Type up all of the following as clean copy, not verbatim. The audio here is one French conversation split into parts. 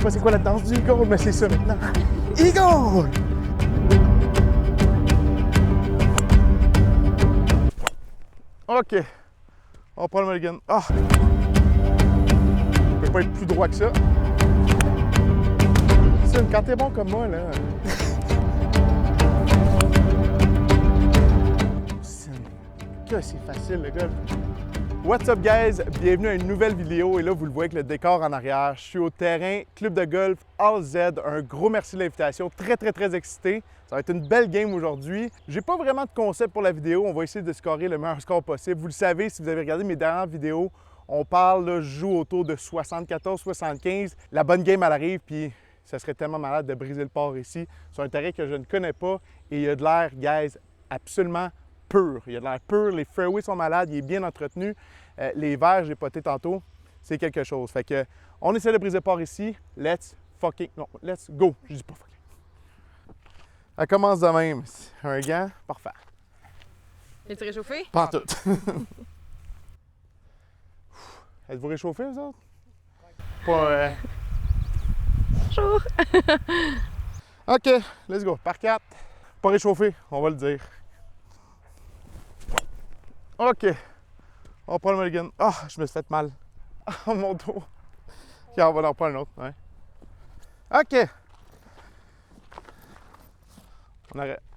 pas c'est quoi la danse du Eagle, mais c'est ça maintenant. Eagle! OK. On prend le mulligan. Ah! Je peux pas être plus droit que ça. Quand t'es bon comme moi, là. Que c'est facile, le golf. What's up, guys? Bienvenue à une nouvelle vidéo. Et là, vous le voyez avec le décor en arrière. Je suis au terrain Club de golf All Z. Un gros merci de l'invitation. Très excité. Ça va être une belle game aujourd'hui. J'ai pas vraiment de concept pour la vidéo. On va essayer de scorer le meilleur score possible. Vous le savez, si vous avez regardé mes dernières vidéos, on parle, là, je joue autour de 74-75. La bonne game, elle arrive, puis ça serait tellement malade de briser le port ici. C'est un terrain que je ne connais pas et il y a de l'air, guys, absolument pur. Il y a de l'air pur, les fairways sont malades, il est bien entretenu. Les verts, j'ai poté tantôt, c'est quelque chose. Fait que, on essaie de briser le port ici. Let's go. Je dis pas fucking. Elle commence de même. Un gant, parfait. Es-tu réchauffé? Pas tout. Êtes-vous réchauffés, vous autres? Pas, Bonjour! OK, let's go. Par 4. Pas réchauffé, on va le dire. OK. On prend le mulligan. Ah, je me suis fait mal. Ah, mon dos. OK, on va en prendre un autre. Ouais. OK.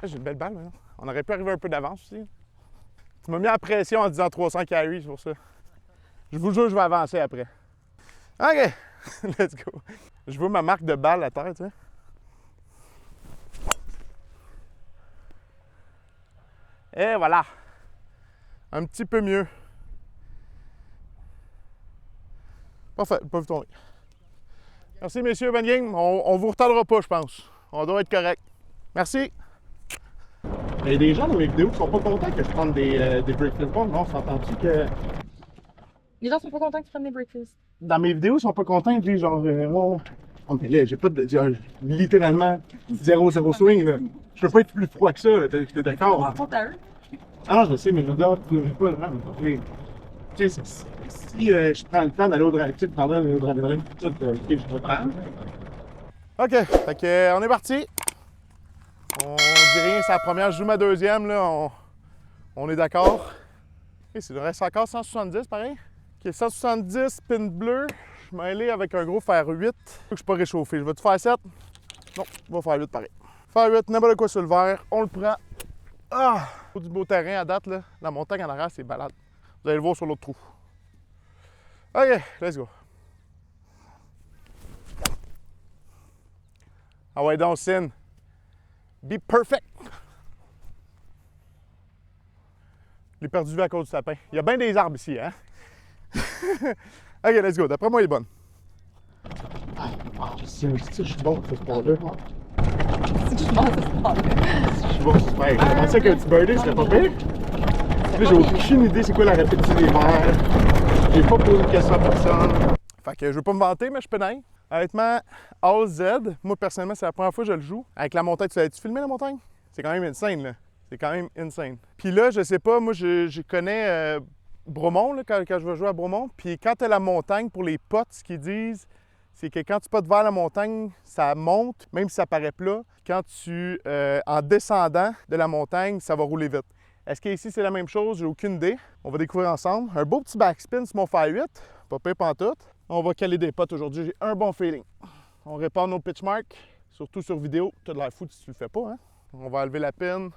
J'ai une belle balle, maintenant. On aurait pu arriver un peu d'avance aussi. Tu m'as mis en pression en disant 300 carry, c'est pour ça. Je vous jure, je vais avancer après. OK. Let's go. Je vois ma marque de balle à terre, tu sais. Et voilà. Un petit peu mieux. Parfait, pas vu tomber. Merci, messieurs, bonne game. On vous retardera pas, je pense. On doit être correct. Merci. Il y a des gens dans mes vidéos qui sont pas contents que je prenne des breakfast balls. Non, s'entend-tu que... Les gens sont pas contents que tu prennes des breakfasts. Dans mes vidéos, ils sont pas contents. Ils disent genre... Oh, mais là, j'ai pas de... littéralement 0-0 swing, là. Je peux pas être plus froid que ça, là. T'es d'accord? En compte à eux. Ah non, je sais, mais je veux dire, tu ne pas vraiment. Tu sais, si je prends le temps d'aller au drive, pendant le drive, tout, je vais prendre. OK, fait que, on est parti. On dit rien, c'est la première, je joue ma deuxième, là, on est d'accord. Et il reste encore 170, pareil. OK, 170, pin bleu. Je m'en aller avec un gros fer 8. Je suis pas réchauffé. Je vais te faire 7. Non, je vais faire 8 pareil. Fer 8, n'importe quoi sur le vert, on le prend. Ah! Du beau terrain à date, là. La montagne en arrière, c'est balade. Vous allez le voir sur l'autre trou. OK, let's go. Ah ouais, donc, Sin. Be perfect. Je l'ai perdu à cause du sapin. Il y a bien des arbres ici, hein? OK, let's go. D'après moi, il est bonne. Je suis bon sur ce sport-là. Si je pense à ce sport-là. Je suis bon sur ce sport. J'ai commencé avec un petit birdie, ce serait pas pire. Là, j'ai aucune idée c'est quoi la rapidité des verres. J'ai pas posé de questions à personne. Fait que je veux pas me vanter, mais je peux naître. Honnêtement, All Z, moi personnellement, c'est la première fois que je le joue. Avec la montagne, tu l'as-tu filmé la montagne? C'est quand même insane, là. C'est quand même insane. Puis là, je sais pas, moi je connais Bromont, là, quand je vais jouer à Bromont. Puis quand tu as la montagne, pour les potes, ce qu'ils disent, c'est que quand tu potes vers la montagne, ça monte, même si ça paraît plat. Quand tu, en descendant de la montagne, ça va rouler vite. Est-ce qu'ici, c'est la même chose? J'ai aucune idée. On va découvrir ensemble. Un beau petit backspin sur mon Fer 8. Pas pire pantoute. On va caler des potes aujourd'hui. J'ai un bon feeling. On répare nos pitch marks, surtout sur vidéo. T'as de l'air fou si tu le fais pas, hein? On va enlever la pin.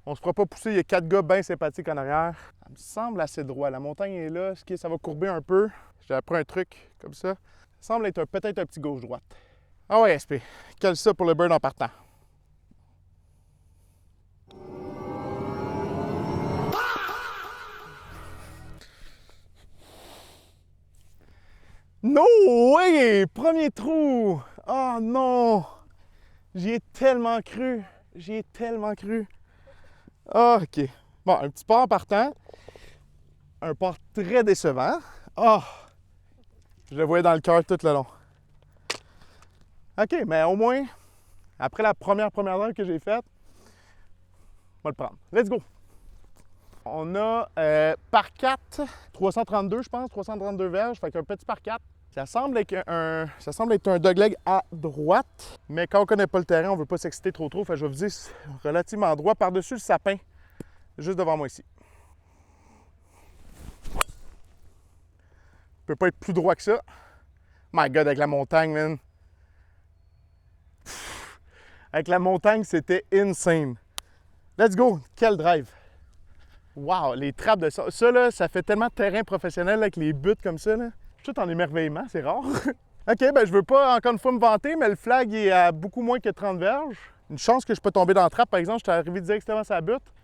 On se fera pas pousser. Il y a 4 gars bien sympathiques en arrière. Ça me semble assez droit. La montagne est là. Est-ce que ça va courber un peu? J'ai appris un truc comme ça. Ça semble être peut-être un petit gauche-droite. Ah ouais, SP. Cale ça pour le bird en partant. No way! Premier trou! Oh non! J'y ai tellement cru. J'y ai tellement cru. Ah, OK. Bon, un petit pas en partant. Un pas très décevant. Ah! Je le voyais dans le cœur tout le long. OK, mais au moins, après la première heure que j'ai faite, on va le prendre. Let's go! On a par 4, 332, je pense, 332 verges, fait qu'un petit par 4. Ça semble être un dogleg à droite, mais quand on connaît pas le terrain, on veut pas s'exciter trop. Fait que je vais vous dire relativement droit par-dessus le sapin, juste devant moi ici. Peut pas être plus droit que ça. My God, avec la montagne, man. Avec la montagne, c'était insane. Let's go! Quel drive! Wow, les trappes de ça. Ça, là, ça fait tellement de terrain professionnel avec les buts comme ça, là. Je suis tout en émerveillement, c'est rare. OK, ben je veux pas encore une fois me vanter, mais le flag est à beaucoup moins que 30 verges. Une chance que je peux tomber dans la trappe, par exemple, je suis arrivé directement sur la butte.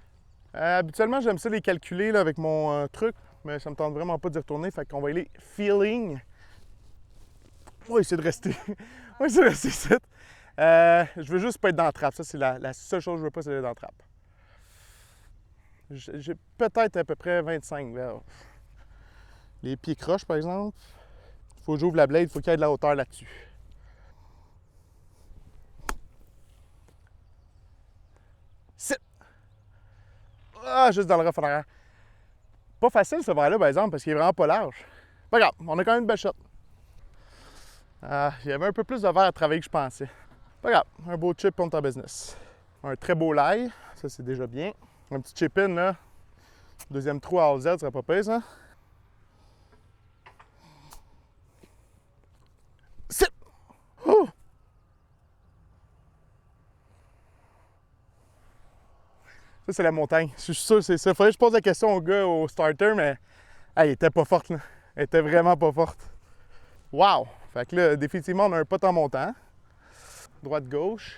Habituellement, j'aime ça les calculer là, avec mon truc, mais ça me tente vraiment pas d'y retourner, fait qu'on va y aller feeling. On va essayer de rester. On va essayer de rester ici. Je veux juste pas être dans la trappe. Ça, c'est la seule chose que je veux pas, c'est être dans la trappe. J'ai peut-être à peu près 25 verges. Les pieds croches, par exemple. Il faut que j'ouvre la blade, il faut qu'il y ait de la hauteur là-dessus. Sit! Ah, juste dans le rough en arrière. Pas facile ce verre-là, par exemple, parce qu'il est vraiment pas large. Pas grave, on a quand même une belle shot. Il y avait un peu plus de verre à travailler que je pensais. Pas grave, un beau chip pour ton business. Un très beau lie, ça c'est déjà bien. Un petit chip-in, là. Deuxième trou à Z, ça serait pas pire, ça. Sit! Oh! Ça, c'est la montagne. Je suis sûr que c'est ça. Faudrait que je pose la question au gars, au starter, mais il était pas forte, là. Elle était vraiment pas forte. Wow! Fait que là, définitivement, on a un pot en montant. Droite-gauche.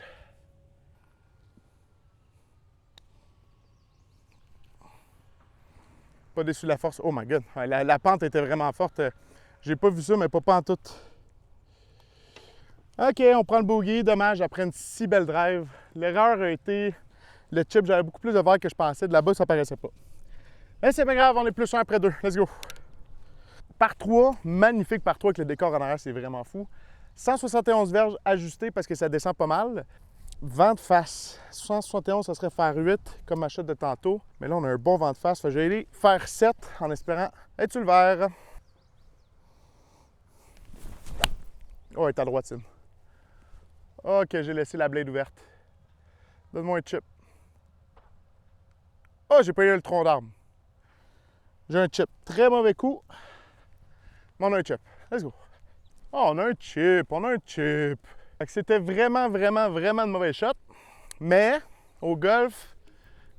Pas déçu de la force. Oh my God! La pente était vraiment forte. J'ai pas vu ça, mais pas en tout. OK, on prend le bogey. Dommage, après une si belle drive. L'erreur a été le chip. J'avais beaucoup plus de verre que je pensais. De là-bas, ça paraissait pas. Mais c'est pas grave, on est plus un après deux. Let's go! Par 3, magnifique par 3 avec le décor en arrière, c'est vraiment fou. 171 verges ajustées parce que ça descend pas mal. Vent de face. 171, ça serait faire 8 comme ma shot de tantôt. Mais là, on a un bon vent de face. Fait que je vais aller faire 7 en espérant être sur le vert. Oh, elle est à droite, Tim. OK, j'ai laissé la blade ouverte. Donne-moi un chip. Oh, j'ai pas eu le tronc d'arbre. J'ai un chip. Très mauvais coup. Mais on a un chip. Let's go. Oh, on a un chip. On a un chip. Fait que c'était vraiment de mauvais shots. Mais au golf,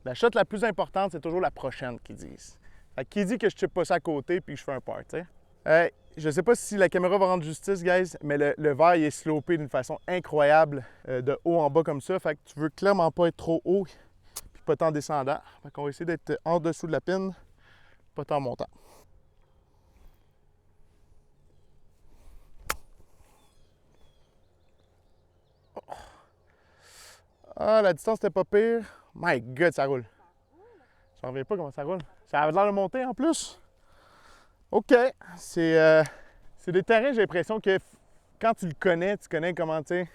la shot la plus importante, c'est toujours la prochaine qu'ils disent. Fait que qui dit que je chippe pas ça à côté puis que je fais un par, tu sais. Je sais pas si la caméra va rendre justice, guys, mais le verre il est slopé d'une façon incroyable de haut en bas comme ça. Fait que tu veux clairement pas être trop haut puis pas tant descendant. Fait qu'on va essayer d'être en dessous de la pine, pas tant montant. Ah, la distance était pas pire. My God, ça roule. Je ne reviens pas comment ça roule. Ça avait l'air de monter en plus. OK. C'est des terrains, j'ai l'impression que quand tu le connais, tu connais comment, tu sais.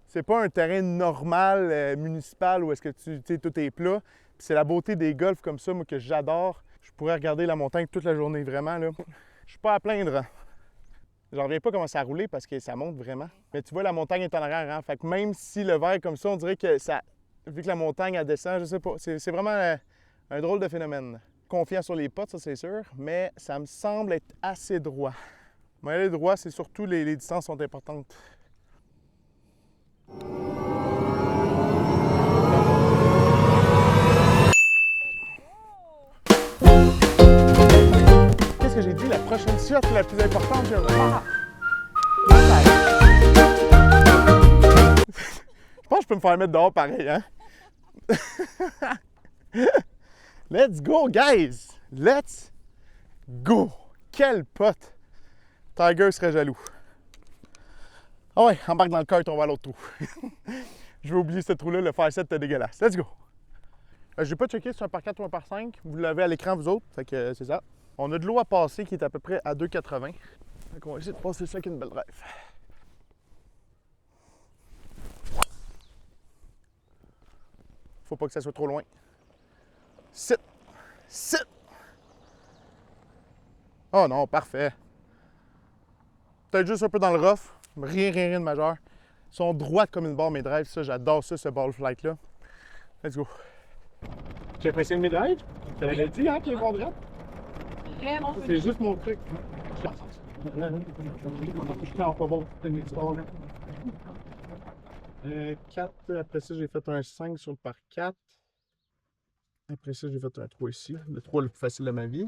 C'est pas un terrain normal, municipal, où est-ce que tu sais, tout est plat. Puis c'est la beauté des golfs comme ça, moi, que j'adore. Je pourrais regarder la montagne toute la journée, vraiment, là. Je suis pas à plaindre. J'en reviens pas comment ça a roulé parce que ça monte vraiment. Mais tu vois, la montagne est en arrière, hein? Fait que même si le verre est comme ça, on dirait que ça... Vu que la montagne, elle descend, je sais pas. C'est vraiment un drôle de phénomène. Confiant sur les potes, ça c'est sûr, mais ça me semble être assez droit. Mais aller droit, c'est surtout les distances sont importantes. Qu'est-ce que j'ai dit? La prochaine shot la plus importante, je vais faire. Je pense que je peux me faire mettre dehors pareil, hein? Let's go, guys! Let's go! Quel pote! Tiger serait jaloux. Ah ouais, embarque dans le kart, on va à l'autre trou. Je vais oublier ce trou-là, le faire 7 c'était dégueulasse. Let's go! J'ai pas checké si c'est un par 4 ou un par 5. Vous l'avez à l'écran, vous autres. Fait que c'est ça. On a de l'eau à passer qui est à peu près à 2,80. Fait qu'on va essayer de passer ça avec une belle drive. Faut pas que ça soit trop loin. Sit! Sit! Oh non, parfait. Peut-être juste un peu dans le rough. Rien de majeur. Ils sont droites comme une barre, mes drives. Ça, j'adore ça, ce ball flight-là. Let's go. J'ai apprécié mes drives. Tu l'avais dit, hein, qu'il est bon droit? Vraiment. C'est juste mon truc. 4, après ça, j'ai fait un 5 sur le par 4. Après ça, j'ai fait un 3 ici. Le 3 le plus facile de ma vie.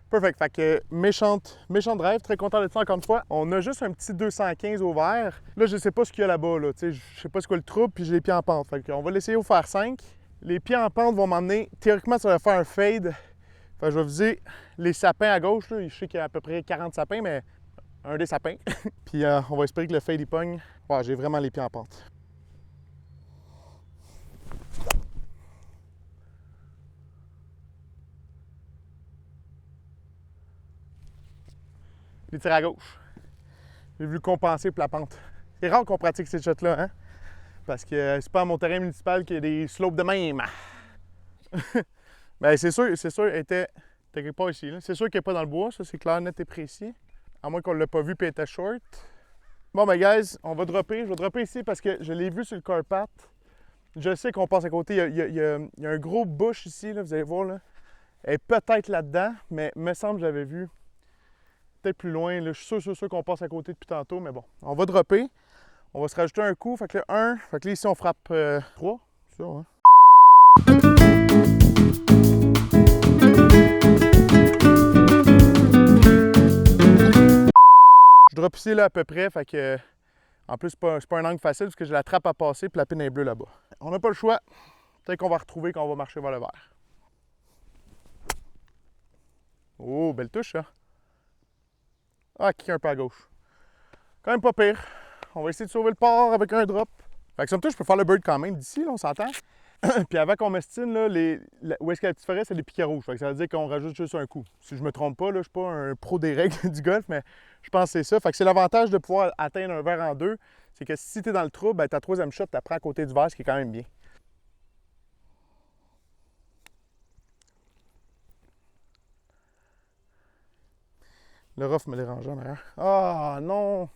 Perfect. Fait que méchante drive. Très content de ça encore une fois. On a juste un petit 215 au vert. Là, je sais pas ce qu'il y a là-bas. Là. Je sais pas ce qu'est le trouble, puis j'ai les pieds en pente. Fait qu'on va l'essayer au faire 5. Les pieds en pente vont m'emmener. Théoriquement, ça va faire un fade. Fait que je vais viser les sapins à gauche. Là. Je sais qu'il y a à peu près 40 sapins, mais un des sapins. Puis on va espérer que le fade y pogne. Ouais, j'ai vraiment les pieds en pente. Les tirs à gauche. J'ai voulu compenser pour la pente. C'est rare qu'on pratique ces shots-là, hein? Parce que c'est pas à mon terrain municipal qu'il y a des slopes de même. Bien, c'est sûr, elle était quelque part ici. C'est sûr qu'elle n'est pas dans le bois, ça c'est clair, net et précis. À moins qu'on ne l'a pas vu et elle était short. Bon, ben guys, on va dropper. Je vais dropper ici parce que je l'ai vu sur le carpat. Je sais qu'on passe à côté. Il y a un gros bush ici, là, vous allez voir. Là. Elle est peut-être là-dedans, mais me semble que j'avais vu peut-être plus loin. Là. Je suis sûr qu'on passe à côté depuis tantôt, mais bon. On va dropper. On va se rajouter un coup. Fait que là, 1. Fait que là, ici, on frappe 3. C'est ça, hein? Je drop ici là à peu près, fait que en plus c'est pas un angle facile parce que j'ai la trappe à passer puis la pine est bleue là-bas. On n'a pas le choix. Peut-être qu'on va retrouver quand on va marcher vers le vert. Oh, belle touche ça. Ah, kick un peu à gauche. Quand même pas pire. On va essayer de sauver le port avec un drop. Fait que somme toute, je peux faire le bird quand même d'ici, là, on s'entend. Puis avant qu'on m'estime, là, où est-ce que la petite forêt, c'est des piquets rouges. Fait que ça veut dire qu'on rajoute juste un coup. Si je me trompe pas, là, je suis pas un pro des règles du golf, mais je pense que c'est ça. Fait que c'est l'avantage de pouvoir atteindre un verre en deux. C'est que si tu es dans le trou, ben, ta troisième shot, tu la prends à côté du verre, ce qui est quand même bien. Le rough me dérangeait en arrière. Ah non!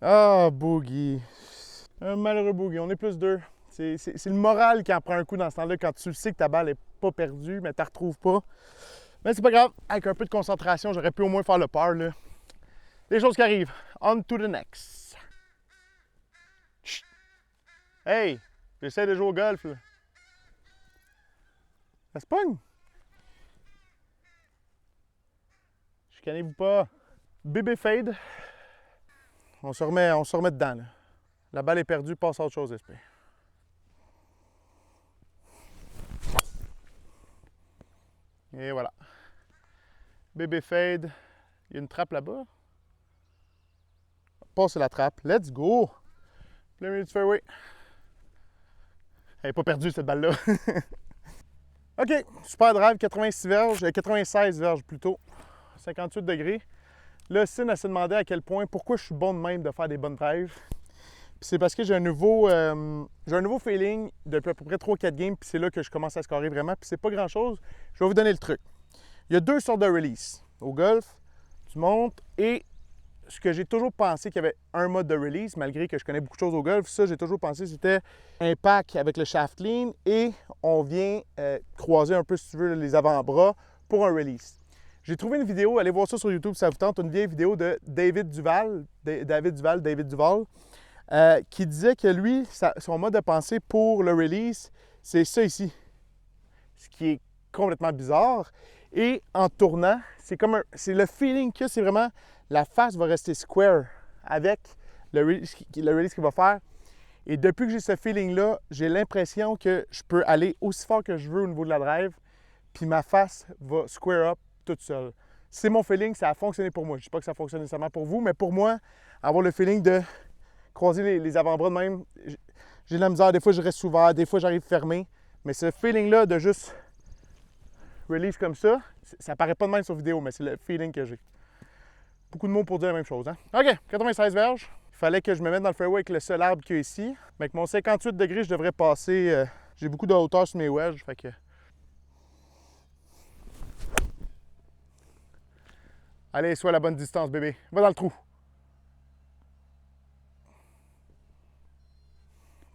Ah, boogie. Un malheureux boogie. On est plus 2. C'est le moral qui en prend un coup dans ce temps-là quand tu sais que ta balle n'est pas perdue, mais tu la retrouves pas. Mais c'est pas grave. Avec un peu de concentration, j'aurais pu au moins faire le par. Là. Des choses qui arrivent. On to the next. Chut. Hey! J'essaie de jouer au golf. Là. Ça se pogne? Chicanez-vous pas. Bébé fade. On se remet dedans. Là. La balle est perdue, passe à autre chose, esprit. Et voilà. Bébé fade. Il y a une trappe là-bas. Passe la trappe. Let's go! Plein milieu du fairway. Elle n'est pas perdue, cette balle-là. OK. Super drive, 86 verges. 96 verges plutôt. 58 degrés. Là, Sin a se demandé à quel point, pourquoi je suis bon de même de faire des bonnes drives. Puis c'est parce que j'ai un nouveau feeling depuis à peu près 3-4 games, puis c'est là que je commence à scorer vraiment. Puis c'est pas grand-chose. Je vais vous donner le truc. Il y a 2 sortes de release. Au golf, tu montes et ce que j'ai toujours pensé qu'il y avait un mode de release, malgré que je connais beaucoup de choses au golf, ça, j'ai toujours pensé c'était impact avec le shaft lean et on vient croiser un peu, si tu veux, les avant-bras pour un release. J'ai trouvé une vidéo, allez voir ça sur YouTube si ça vous tente, une vieille vidéo de David Duval, qui disait que lui, son mode de pensée pour le release, c'est ça ici. Ce qui est complètement bizarre. Et en tournant, c'est le feeling que c'est vraiment la face va rester square avec le release qu'il va faire. Et depuis que j'ai ce feeling-là, j'ai l'impression que je peux aller aussi fort que je veux au niveau de la drive, puis ma face va square up toute seule. C'est mon feeling, ça a fonctionné pour moi. Je ne dis pas que ça fonctionne nécessairement pour vous, mais pour moi, avoir le feeling de croiser les avant-bras de même, j'ai de la misère. Des fois, je reste ouvert, des fois, j'arrive fermé. Mais ce feeling-là de juste release comme ça paraît pas de même sur vidéo, mais c'est le feeling que j'ai. Beaucoup de mots pour dire la même chose. Hein? OK, 96 verges. Il fallait que je me mette dans le fairway avec le seul arbre qu'il y a ici. Mais avec mon 58 degrés, je devrais passer J'ai beaucoup de hauteur sur mes wedges, fait que... Allez, sois à la bonne distance, bébé. Va dans le trou.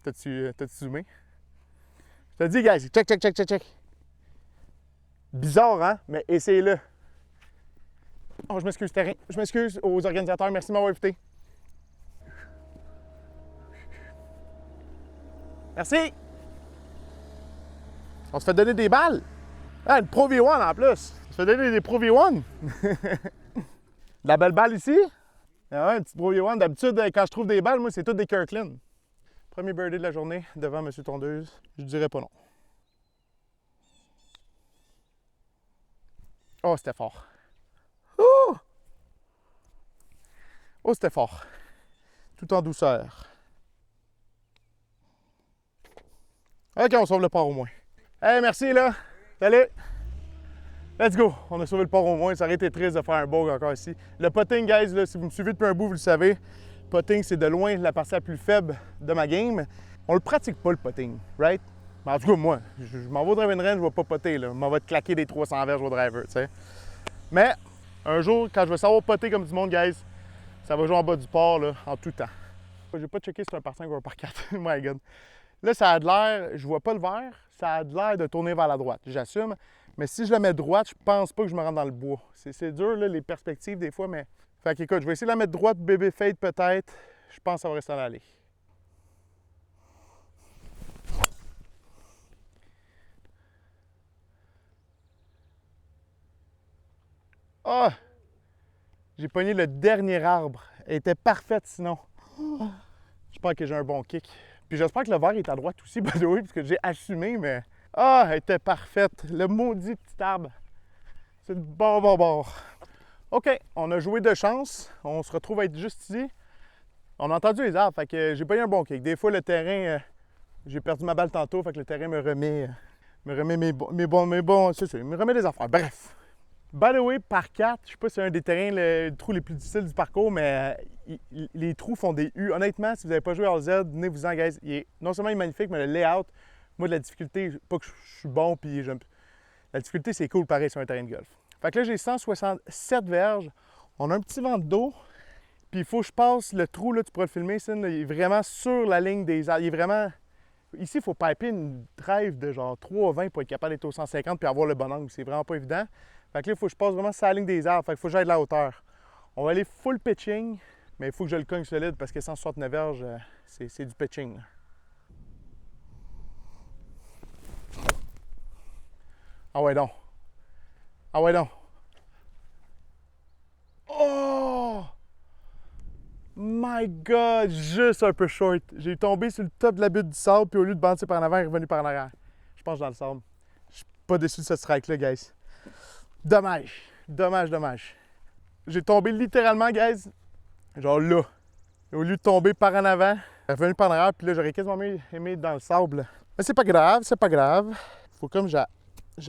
T'as-tu zoomé? Je te dis, guys, check, check, check, check, check. Bizarre, hein? Mais essayez-le. Oh, je m'excuse, terrain. Je m'excuse aux organisateurs. Merci de m'avoir invité. Merci! On se fait donner des balles. Ah, une Pro V1 en plus. On se fait donner des Pro V1. La belle balle ici? Ah ouais, une petite Pro V1. D'habitude, quand je trouve des balles, moi, c'est toutes des Kirkland. Premier birdie de la journée devant M. Tondeuse. Je dirais pas non. Oh, c'était fort. Oh! Oh, c'était fort. Tout en douceur. OK, on sauve le port au moins. Hey, merci, là. Salut. Let's go. On a sauvé le port au moins. Ça aurait été triste de faire un bog encore ici. Le putting, guys, là, si vous me suivez depuis un bout, vous le savez. Putting, c'est de loin la partie la plus faible de ma game. On le pratique pas, le putting, right? Mais en tout cas, moi, je m'en vais au driving range, je vais pas putter, là. Je m'en vais te claquer des 300 verges au driver, tu sais. Mais, un jour, quand je vais savoir putter comme du monde, guys, ça va jouer en bas du port, là, en tout temps. J'ai pas checké si c'est un par 5 ou un par 4. My God. Là, ça a de l'air, je vois pas le vert, ça a de l'air de tourner vers la droite. J'assume. Mais si je le mets droite, je pense pas que je me rentre dans le bois. C'est dur, là, les perspectives, des fois, mais... Fait qu'écoute, je vais essayer de la mettre droite, bébé fade peut-être. Je pense que ça va rester à l'aller. Ah! J'ai pogné le dernier arbre. Elle était parfaite sinon. J'espère que j'ai un bon kick. Puis j'espère que le verre est à droite aussi, by the way, parce que j'ai assumé, mais... Ah, elle était parfaite. Le maudit petit arbre. C'est le bord. OK, on a joué de chance. On se retrouve à être juste ici. On a entendu les arbres, fait que j'ai pas eu un bon kick. Des fois, le terrain... j'ai perdu ma balle tantôt, fait que le terrain me remet mes bons... C'est ça, il me remet des affaires. Bref. By the way, par 4, je sais pas si c'est un des terrains, le trou les plus difficiles du parcours, mais les trous font des U. Honnêtement, si vous n'avez pas joué à Z, venez-vous-en, guys. Non seulement il est magnifique, mais le layout, moi, de la difficulté, pas que je suis bon, puis la difficulté, c'est cool pareil sur un terrain de golf. Fait que là, j'ai 167 verges. On a un petit vent d'eau, puis il faut que je passe le trou, là, tu pourras le filmer, ça, là, il est vraiment sur la ligne des arbres. Il est vraiment... Ici, il faut piper une drive de genre 3,20 pour être capable d'être au 150 puis avoir le bon angle. C'est vraiment pas évident. Fait que là, il faut que je passe vraiment sur la ligne des arbres. Fait qu'il faut que j'aille de la hauteur. On va aller full pitching, mais il faut que je le cogne solide parce que 169 verges, c'est du pitching. Ah ouais donc. Ah ouais donc. Oh! My God! Juste un peu short. J'ai tombé sur le top de la butte du sable, puis au lieu de bouncer par en avant, il est revenu par en arrière. Je pense dans le sable. Je suis pas déçu de ce strike-là, guys. Dommage. Dommage. J'ai tombé littéralement, guys, genre là. Au lieu de tomber par en avant, il est revenu par en arrière, puis là, j'aurais quasiment aimé dans le sable. Mais c'est pas grave. Faut comme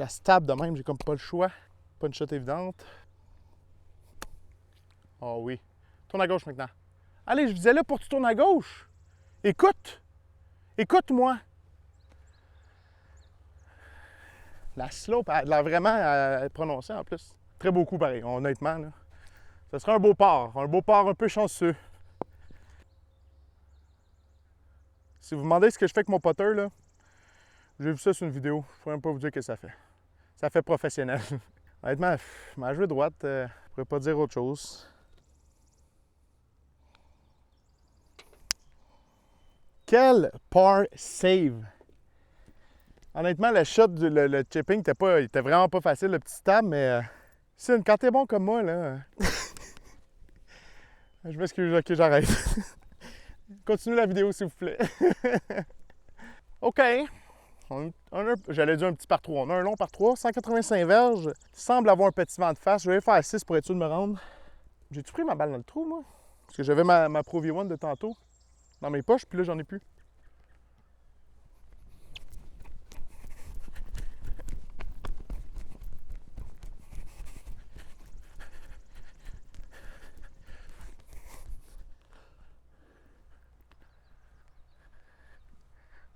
stab de même, j'ai comme pas le choix. Pas une shot évidente. Oh oui. Tourne à gauche maintenant. Allez, je disais là pour que tu tournes à gauche. Écoute-moi. La slope, elle a vraiment prononcée en plus. Très beau coup pareil, honnêtement. Là. Ce serait un beau port un peu chanceux. Si vous vous demandez ce que je fais avec mon putter, là, j'ai vu ça sur une vidéo. Je ne pourrais même pas vous dire ce que ça fait. Ça fait professionnel. Honnêtement, ma jouée droite, je ne pourrais pas dire autre chose. Quel par save! Honnêtement, le shot, le chipping, était vraiment pas facile, le petit stab, mais quand t'es bon comme moi, là... Je m'excuse, ok, j'arrête. Continuez la vidéo, s'il vous plaît. OK. J'allais dire un petit par 3. On a un long par 3, 185 verges. Il semble avoir un petit vent de face. Je vais faire 6 pour être sûr de me rendre. J'ai-tu pris ma balle dans le trou, moi? Parce que j'avais ma Pro V1 de tantôt dans mes poches, puis là, j'en ai plus.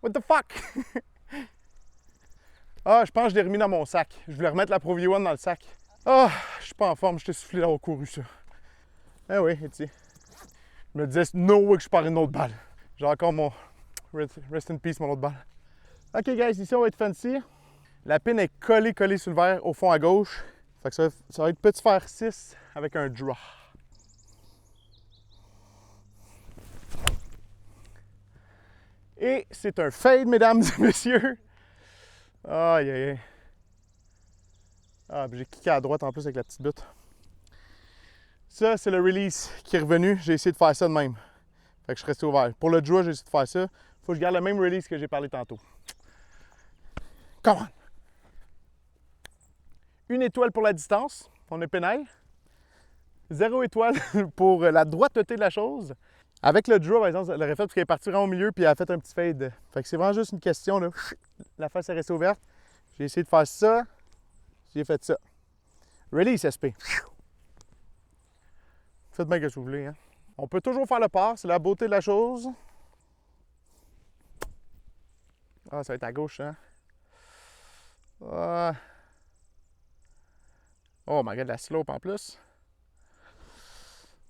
What the fuck? Ah, je pense que je l'ai remis dans mon sac. Je voulais remettre la Pro V1 dans le sac. Ah, je suis pas en forme, je t'ai soufflé d'avoir couru ça. Eh oui, et tu sais. Je me disais, no way que je pars une autre balle. J'ai encore mon rest in peace, mon autre balle. OK, guys, ici, on va être fancy. La pine est collée sur le verre au fond à gauche. Fait que ça va être petit fer 6 avec un draw. Et c'est un fade, mesdames et messieurs. Aïe, aïe, aïe. Ah, puis j'ai kické à droite en plus avec la petite butte. Ça, c'est le release qui est revenu. J'ai essayé de faire ça de même. Fait que je suis resté ouvert. Pour le draw, j'ai essayé de faire ça. Faut que je garde le même release que j'ai parlé tantôt. Come on! 1 étoile pour la distance. On est pénal. 0 étoile pour la droiteté de la chose. Avec le draw, par exemple, elle l'aurait fait parce qu'elle est partie vraiment au milieu puis elle a fait un petit fade. Fait que c'est vraiment juste une question, là. La face est restée ouverte. J'ai essayé de faire ça. J'ai fait ça. Release SP. Faites bien ce que vous voulez, hein. On peut toujours faire le par, c'est la beauté de la chose. Ah, ça va être à gauche, hein. Ah. Oh my god, la slope en plus.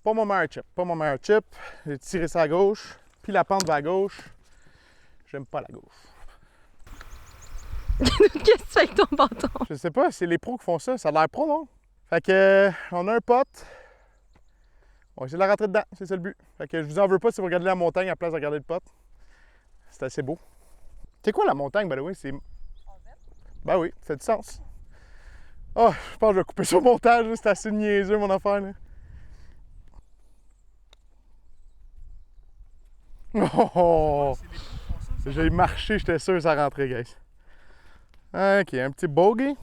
Pas mon meilleur chip, pas mon meilleur chip. J'ai tiré ça à gauche, puis la pente va à gauche. J'aime pas la gauche. Qu'est-ce que tu fais avec ton bâton? Je sais pas, c'est les pros qui font ça. Ça a l'air pro, non? Fait que, on a un pote. On va essayer de la rentrer dedans, c'est ça le but. Fait que je vous en veux pas si vous regardez la montagne à la place de regarder le pote. C'est assez beau. C'est quoi la montagne, by the way? C'est... Ben oui, ça fait du sens. Ah, je pense que je vais couper ça au montage, c'est assez niaiseux mon affaire, là. Oh! J'ai marché, j'étais sûr que ça rentrait, guys. Ok, un petit bogey.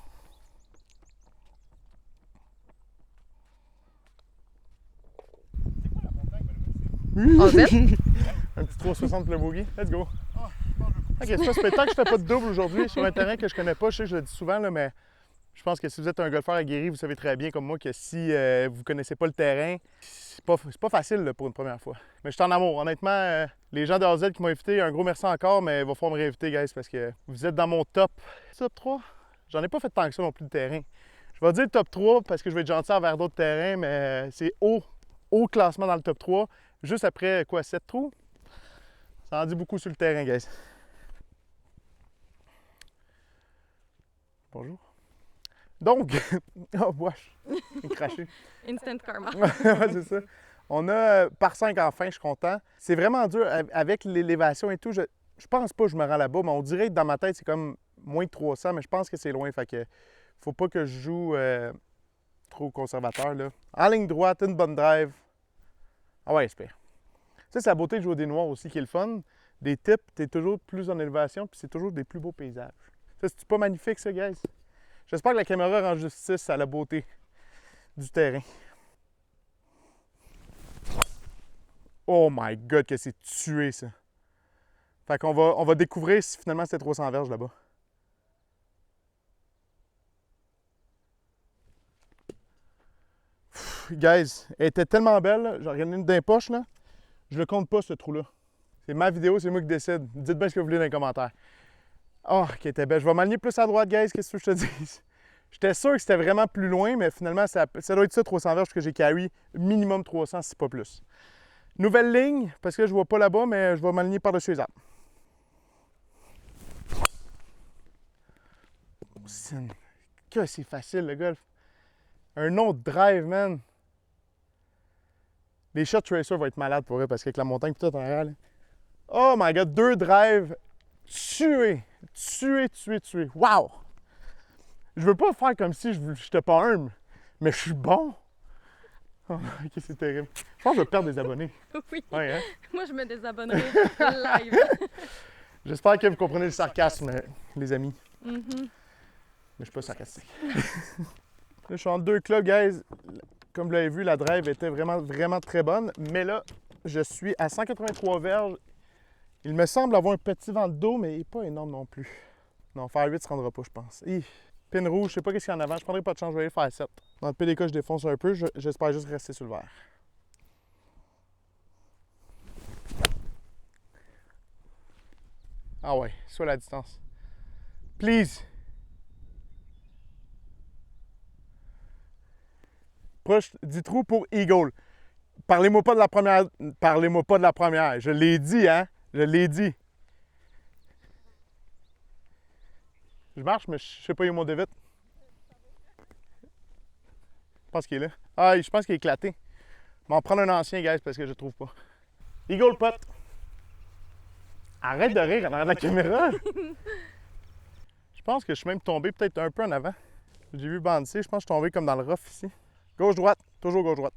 Un petit 360 pour le bogey. Let's go. Ok, c'est pas spectacle que je fais pas de double aujourd'hui sur un terrain que je connais pas. Je sais que je le dis souvent, là, mais je pense que si vous êtes un golfeur aguerri, vous savez très bien comme moi que si vous connaissez pas le terrain, c'est pas facile là, pour une première fois. Mais je suis en amour. Honnêtement, les gens de AZ qui m'ont invité, un gros merci encore, mais il va falloir me réinviter, guys, parce que vous êtes dans mon top 3. J'en ai pas fait tant que ça non plus de terrain. Je vais dire top 3 parce que je vais être gentil envers d'autres terrains, mais c'est haut classement dans le top 3. Juste après, quoi, 7 trous? Ça en dit beaucoup sur le terrain, guys. Bonjour. Donc, oh, wesh, j'ai craché. Instant karma. Ouais, c'est ça. On a par 5 enfin, je suis content. C'est vraiment dur avec l'élévation et tout. Je pense pas que je me rends là-bas, mais on dirait que dans ma tête, c'est comme moins de 300, mais je pense que c'est loin. Fait que faut pas que je joue trop conservateur, là. En ligne droite, une bonne drive. Ah ouais, j'espère. Ça, c'est la beauté de jouer des noirs aussi qui est le fun. Des tips, t'es toujours plus en élévation, puis c'est toujours des plus beaux paysages. Ça, c'est pas magnifique, ça, guys? J'espère que la caméra rend justice à la beauté du terrain. Oh my god, que c'est tué, ça. Fait qu'on on va découvrir si finalement c'était 300 verges là-bas. Guys, elle était tellement belle, j'en regardé une d'un poche, là. Je le compte pas, ce trou-là. C'est ma vidéo, c'est moi qui décide. Dites bien ce que vous voulez dans les commentaires. Oh, qui était belle. Je vais m'aligner plus à droite, guys, qu'est-ce que je te dis? J'étais sûr que c'était vraiment plus loin, mais finalement, ça doit être ça, 300 verges que j'ai carry. Minimum 300, si pas plus. Nouvelle ligne, parce que je vois pas là-bas, mais je vais m'aligner par-dessus les arbres. Que c'est facile, le golf. Un autre drive, man. Les shot tracers vont être malades pour eux, parce qu'avec la montagne tout en arrière, là. Oh my god, 2 drives. Tué. Wow! Je veux pas faire comme si j'étais pas humble, mais je suis bon. Oh, ok, c'est terrible. Je pense que je vais perdre des abonnés. Oui. Ouais, hein? Moi, je me désabonnerai live. J'espère que vous comprenez le sarcasme, les amis. Mm-hmm. Mais je suis pas sarcastique. Là, je suis en 2 clubs, guys. Comme vous l'avez vu, la drive était vraiment très bonne. Mais là, je suis à 183 verges. Il me semble avoir un petit vent de dos, mais il n'est pas énorme non plus. Non, faire 8 ne se rendra pas, je pense. Pin rouge, je sais pas qu'est-ce qu'il y a en avant. Je prendrai pas de chance, je vais aller faire 7. Dans le PDK, je défonce un peu. J'espère juste rester sur le vert. Ah ouais, soit la distance. Please. Approche du trou pour Eagle. Parlez-moi pas de la première. Parlez-moi pas de la première. Je l'ai dit, hein? Je l'ai dit. Je marche, mais je sais pas, il y a mon David. Je pense qu'il est là. Ah, je pense qu'il est éclaté. Je vais en prendre un ancien, guys, parce que je le trouve pas. Eagle pot. Arrête de rire en arrière de la caméra. Je pense que je suis même tombé peut-être un peu en avant. J'ai vu bouncer, je pense que je suis tombé comme dans le rough ici. Gauche-droite, toujours gauche-droite.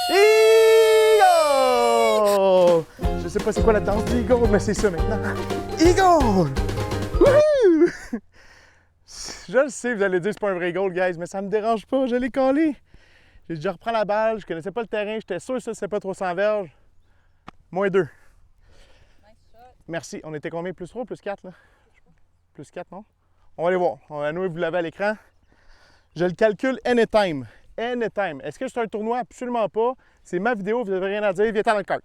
Eagle! Je sais pas c'est quoi la danse d'Eagle, mais c'est ça maintenant. Eagle! Wouhou! Je le sais, vous allez dire que c'est pas un vrai goal, guys, mais ça me dérange pas, je l'ai collé. J'ai dit, je reprends la balle, je connaissais pas le terrain, j'étais sûr que ça, c'est pas 300 verges. -2. Nice shot. Merci. On était combien? Plus 3 ou plus 4, là? Plus 4, non? On va aller voir. Nous, vous l'avez à l'écran. Je le calcule anytime. Anytime. Est-ce que c'est un tournoi? Absolument pas. C'est ma vidéo, vous n'avez rien à dire. Viens dans le cart.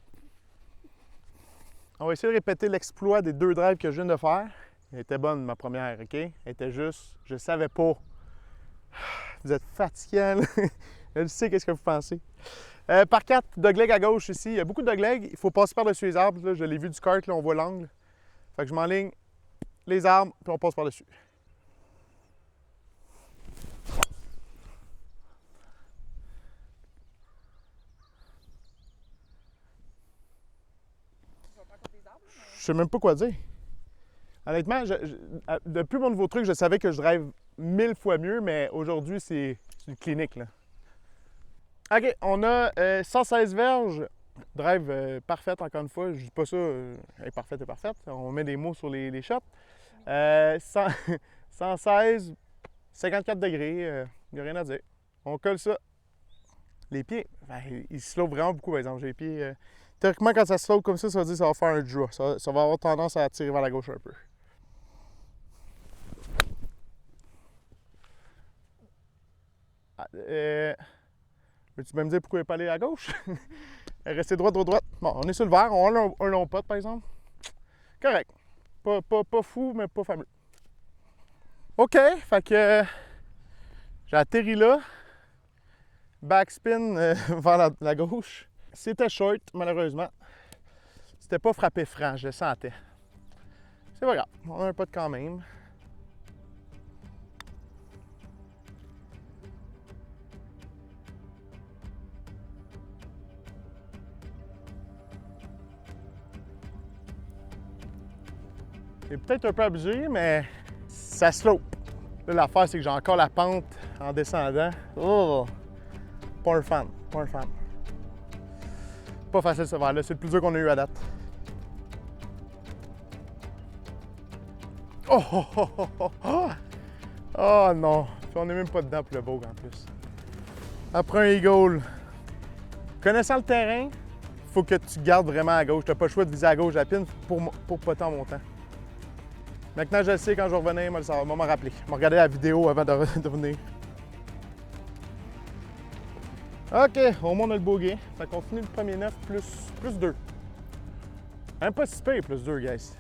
On va essayer de répéter l'exploit des 2 drives que je viens de faire. Elle était bonne, ma première, OK? Elle était juste, je savais pas. Vous êtes fatiguant, là. Je sais qu'est-ce que vous pensez. Par 4, dogleg à gauche ici. Il y a beaucoup de dogleg. Il faut passer par-dessus les arbres. Là. Je l'ai vu du kart, là, on voit l'angle. Fait que je m'enligne les arbres, puis on passe par-dessus. Je sais même pas quoi dire. Honnêtement, depuis mon nouveau truc, je savais que je drive 1000 fois mieux, mais aujourd'hui, c'est une clinique, là. OK, on a 116 verges. Drive parfaite, encore une fois. Je dis pas ça, elle est parfaite, elle est parfaite. On met des mots sur les shots. 116, 54 degrés, il n'y a rien à dire. On colle ça. Les pieds, ils slow vraiment beaucoup, par exemple. J'ai les pieds... Théoriquement, quand ça slow comme ça veut dire que ça va faire un draw. Ça va avoir tendance à tirer vers la gauche un peu. Veux-tu même dire pourquoi il n'est pas allé à gauche? Rester droite, droite, droite. Bon, on est sur le vert, on a un long pot, par exemple. Correct. Pas fou, mais pas fameux. OK, fait que j'ai atterri là. Backspin vers la gauche. C'était short, malheureusement. C'était pas frappé franc, je le sentais. C'est pas grave, on a un pot quand même. C'est peut-être un peu abusé, mais ça slope. Là, l'affaire, c'est que j'ai encore la pente en descendant. Oh! Pas un fan, pas un fan. Pas facile ce verre-là, c'est le plus dur qu'on a eu à date. Oh, oh, oh, oh, oh, oh! Oh non! Puis on n'est même pas dedans pour le bog en plus. Après un eagle, connaissant le terrain, il faut que tu gardes vraiment à gauche. Tu n'as pas le choix de viser à gauche la pine pour poter en montant. Maintenant, je le sais, quand je vais revenir, je vais m'en rappeler. Je vais regarder la vidéo avant de venir. OK, au moins on a le bogey. Ça continue le premier 9 plus 2. Même pas si pire, plus 2, guys.